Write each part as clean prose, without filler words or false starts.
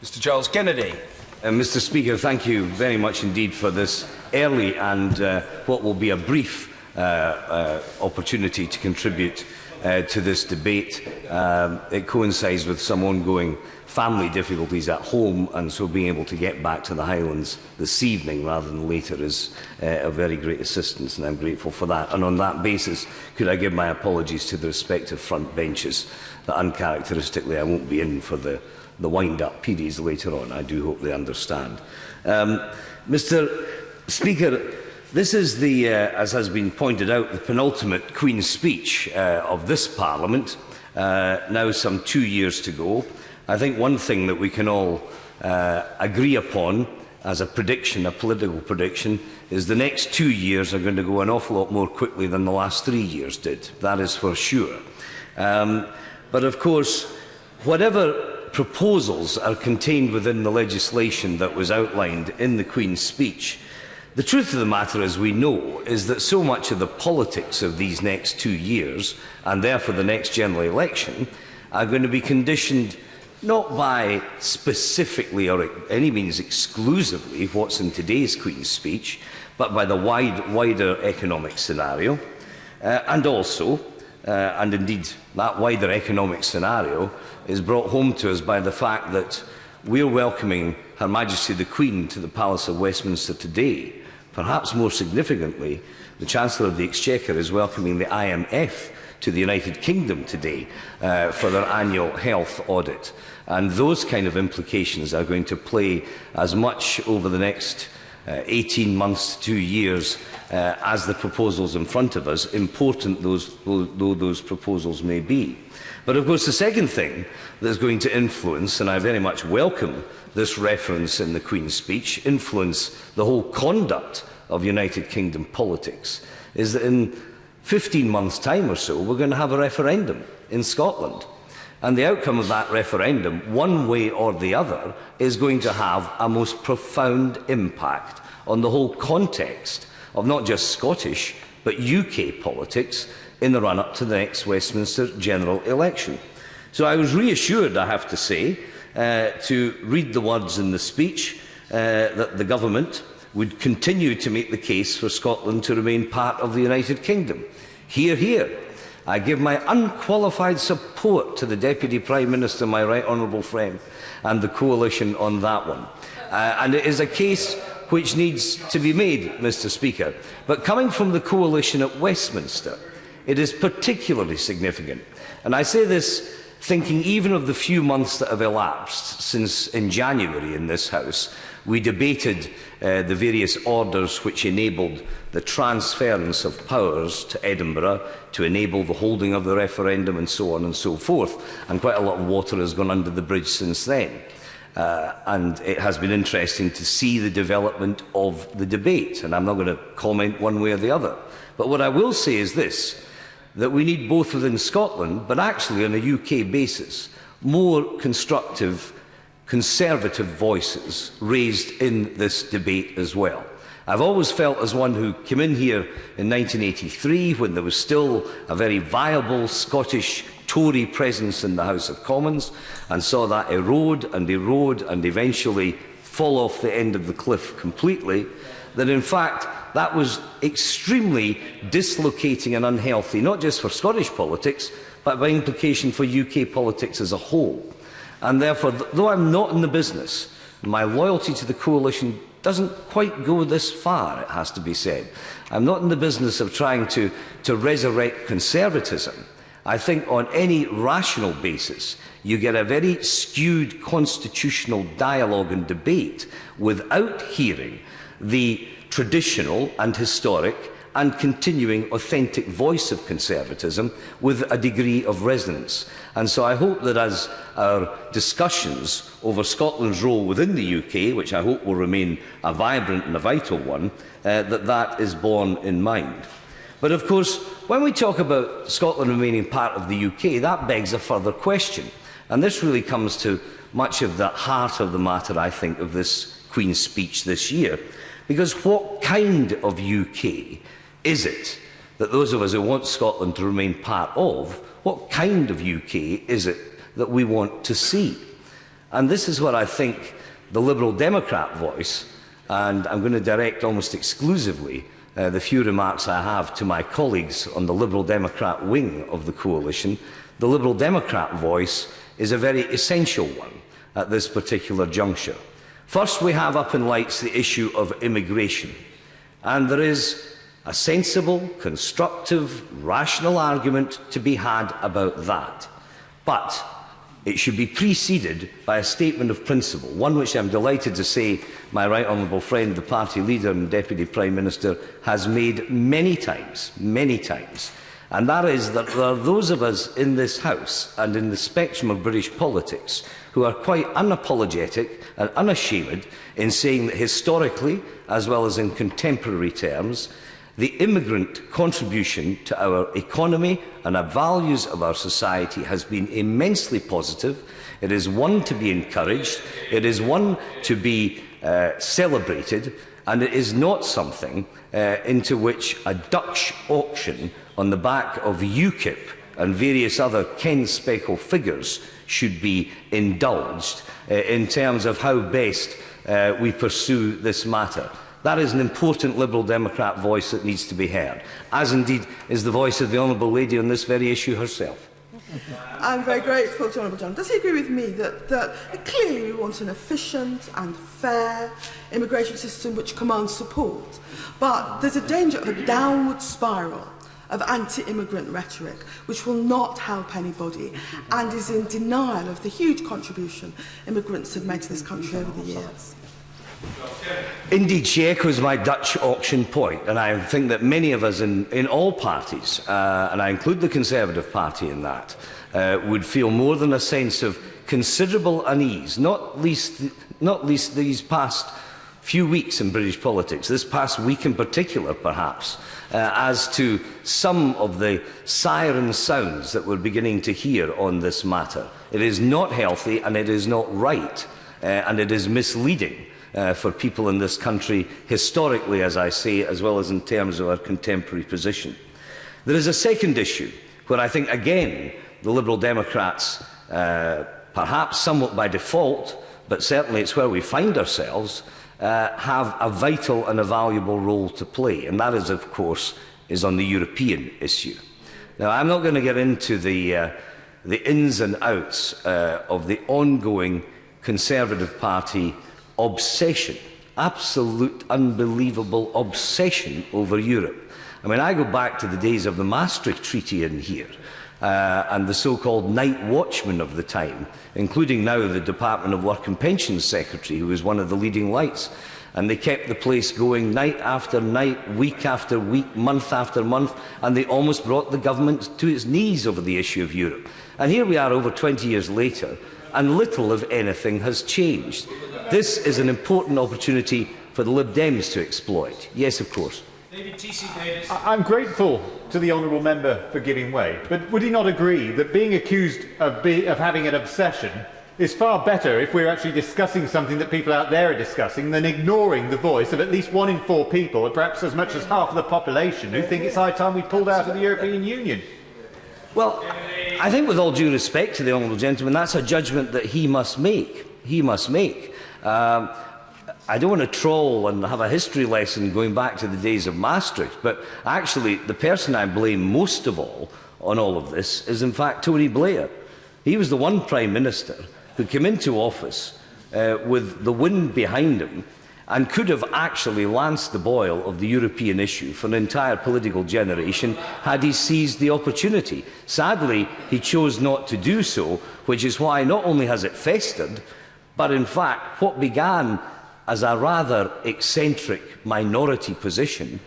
Mr. Giles Kennedy. Mr. Speaker, thank you very much indeed for this early and what will be a brief opportunity to contribute to this debate. It coincides with some ongoing family difficulties at home, and so being able to get back to the Highlands this evening rather than later is a very great assistance, and I'm grateful for that. And on that basis, could I give my apologies to the respective front benches that uncharacteristically I won't be in for the wind-up periods later on. I do hope they understand. Mr. Speaker, this is the, as has been pointed out, the penultimate Queen's speech of this Parliament, now some 2 years to go. I think one thing that we can all agree upon as a prediction, a political prediction, is the next 2 years are going to go an awful lot more quickly than the last 3 years did. That is for sure. But of course, whatever proposals are contained within the legislation that was outlined in the Queen's speech, the truth of the matter, as we know, is that so much of the politics of these next 2 years, and therefore the next general election, are going to be conditioned not by specifically or any means exclusively what's in today's Queen's speech, but by the wider economic scenario, and also, and indeed that wider economic scenario is brought home to us by the fact that we're welcoming Her Majesty the Queen to the Palace of Westminster today. Perhaps more significantly, the Chancellor of the Exchequer is welcoming the IMF to the United Kingdom today for their annual health audit. And those kind of implications are going to play as much over the next 18 months to 2 years as the proposals in front of us, important though those proposals may be. But of course the second thing that is going to influence, and I very much welcome this reference in the Queen's speech, influence the whole conduct of United Kingdom politics, is that in 15 months' time or so we're going to have a referendum in Scotland. And the outcome of that referendum, one way or the other, is going to have a most profound impact on the whole context of not just Scottish but UK politics in the run-up to the next Westminster general election. So I was reassured, I have to say, to read the words in the speech that the government would continue to make the case for Scotland to remain part of the United Kingdom. Hear, hear. I give my unqualified support to the Deputy Prime Minister, my right honourable friend, and the coalition on that one. And it is a case which needs to be made, Mr. Speaker. But coming from the coalition at Westminster, it is particularly significant. And I say this thinking even of the few months that have elapsed since in January in this House we debated the various orders which enabled the transference of powers to Edinburgh to enable the holding of the referendum and so on and so forth. And quite a lot of water has gone under the bridge since then. And it has been interesting to see the development of the debate. And I'm not going to comment one way or the other. But what I will say is this, that we need both within Scotland, but actually on a UK basis, more constructive, conservative voices raised in this debate as well. I've always felt, as one who came in here in 1983 when there was still a very viable Scottish Tory presence in the House of Commons, and saw that erode and eventually fall off the end of the cliff completely, that in fact that was extremely dislocating and unhealthy, not just for Scottish politics, but by implication for UK politics as a whole. And therefore, though I'm not in the business, my loyalty to the coalition doesn't quite go this far, it has to be said. I'm not in the business of trying to resurrect conservatism. I think on any rational basis, you get a very skewed constitutional dialogue and debate without hearing the traditional and historic and continuing authentic voice of conservatism with a degree of resonance. And so I hope that as our discussions over Scotland's role within the UK, which I hope will remain a vibrant and a vital one, that is borne in mind. But of course, when we talk about Scotland remaining part of the UK, that begs a further question. And this really comes to much of the heart of the matter, I think, of this Queen's speech this year. Because what kind of UK is it that those of us who want Scotland to remain part of, what kind of UK is it that we want to see? And this is what I think the Liberal Democrat voice, and I'm going to direct almost exclusively the few remarks I have to my colleagues on the Liberal Democrat wing of the coalition, the Liberal Democrat voice is a very essential one at this particular juncture. First, we have up in lights the issue of immigration, and there is a sensible, constructive, rational argument to be had about that. But it should be preceded by a statement of principle, one which I'm delighted to say my right honourable friend, the party leader and Deputy Prime Minister, has made many times, and that is that there are those of us in this House and in the spectrum of British politics who are quite unapologetic and unashamed in saying that historically, as well as in contemporary terms, the immigrant contribution to our economy and our values of our society has been immensely positive. It is one to be encouraged, it is one to be celebrated, and it is not something into which a Dutch auction on the back of UKIP and various other Ken Speckle figures should be indulged in terms of how best we pursue this matter. That is an important Liberal Democrat voice that needs to be heard, as indeed is the voice of the Honourable Lady on this very issue herself. I'm very grateful to Honourable John. Does he agree with me that clearly we want an efficient and fair immigration system which commands support, but there's a danger of a downward spiral of anti-immigrant rhetoric which will not help anybody and is in denial of the huge contribution immigrants have made to this country over the years? Indeed, she echoes my Dutch auction point, and I think that many of us in all parties, and I include the Conservative Party in that, would feel more than a sense of considerable unease, not least these past few weeks in British politics, this past week in particular perhaps, as to some of the siren sounds that we're beginning to hear on this matter. It is not healthy and it is not right, and it is misleading for people in this country, historically, as I say, as well as in terms of our contemporary position. There is a second issue where I think, again, the Liberal Democrats, perhaps somewhat by default, but certainly it's where we find ourselves, have a vital and a valuable role to play, and that is, of course, is on the European issue. Now, I'm not going to get into the ins and outs of the ongoing Conservative Party obsession, absolute unbelievable obsession over Europe. I mean, I go back to the days of the Maastricht Treaty in here, and the so-called night watchman of the time, including now the Department of Work and Pensions Secretary, who was one of the leading lights. And they kept the place going night after night, week after week, month after month, and they almost brought the government to its knees over the issue of Europe. And here we are over 20 years later, and little, if anything, has changed. This is an important opportunity for the Lib Dems to exploit. Yes, of course. I'm grateful to the honourable member for giving way, but would he not agree that being accused of having an obsession is far better if we're actually discussing something that people out there are discussing than ignoring the voice of at least 1 in 4 people, or perhaps as much as half of the population, who think it's high time we pulled out of the European Union? Well, I think with all due respect to the honourable gentleman, that's a judgment that he must make. He must make. I don't want to troll and have a history lesson going back to the days of Maastricht, but actually the person I blame most of all on all of this is in fact Tony Blair. He was the one Prime Minister who came into office with the wind behind him and could have actually lanced the boil of the European issue for an entire political generation had he seized the opportunity. Sadly, he chose not to do so, which is why not only has it festered, but in fact what began as a rather eccentric minority position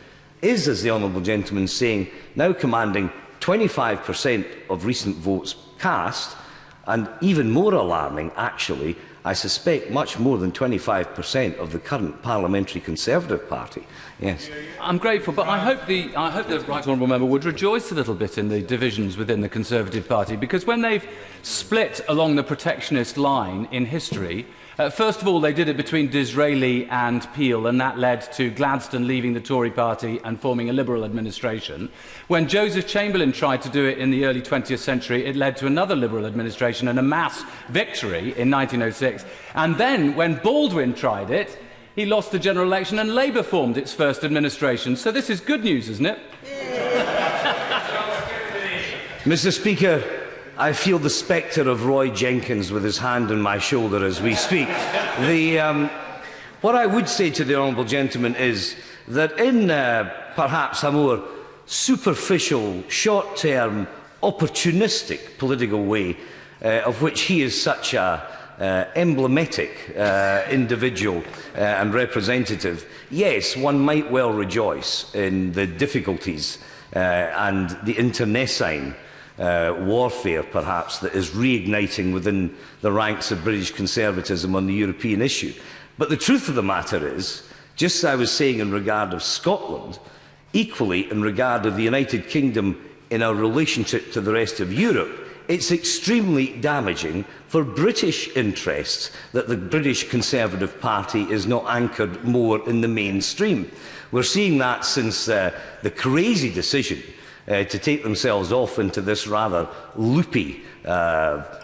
is, as the honourable gentleman is saying, now commanding 25% of recent votes cast, and even more alarming, actually, I suspect much more than 25% of the current Parliamentary Conservative Party. Yes. I'm grateful, but I hope the Right Honourable Member would rejoice a little bit in the divisions within the Conservative Party, because when they've split along the protectionist line in history, First of all, they did it between Disraeli and Peel, and that led to Gladstone leaving the Tory party and forming a Liberal administration. When Joseph Chamberlain tried to do it in the early 20th century, it led to another Liberal administration and a mass victory in 1906. And then, when Baldwin tried it, he lost the general election and Labour formed its first administration. So this is good news, isn't it? Mr. Speaker, I feel the spectre of Roy Jenkins with his hand on my shoulder as we speak. What I would say to the honourable gentleman is that in perhaps a more superficial, short-term, opportunistic political way, of which he is such a emblematic individual and representative, yes, one might well rejoice in the difficulties and the internecine warfare, perhaps, that is reigniting within the ranks of British conservatism on the European issue. But the truth of the matter is, just as I was saying in regard of Scotland, equally in regard of the United Kingdom in our relationship to the rest of Europe, it's extremely damaging for British interests that the British Conservative Party is not anchored more in the mainstream. We're seeing that since the crazy decision to take themselves off into this rather loopy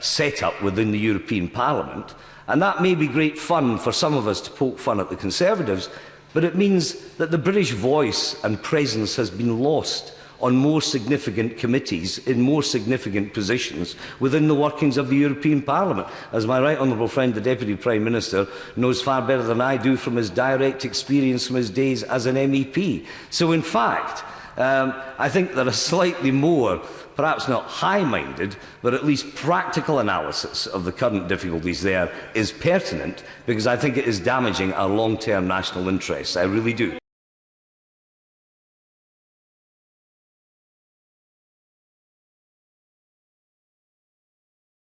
setup within the European Parliament. And that may be great fun for some of us to poke fun at the Conservatives, but it means that the British voice and presence has been lost on more significant committees in more significant positions within the workings of the European Parliament, as my right honourable friend, the Deputy Prime Minister, knows far better than I do from his direct experience from his days as an MEP. So in fact, I think that a slightly more, perhaps not high-minded, but at least practical analysis of the current difficulties there is pertinent, because I think it is damaging our long-term national interests. I really do.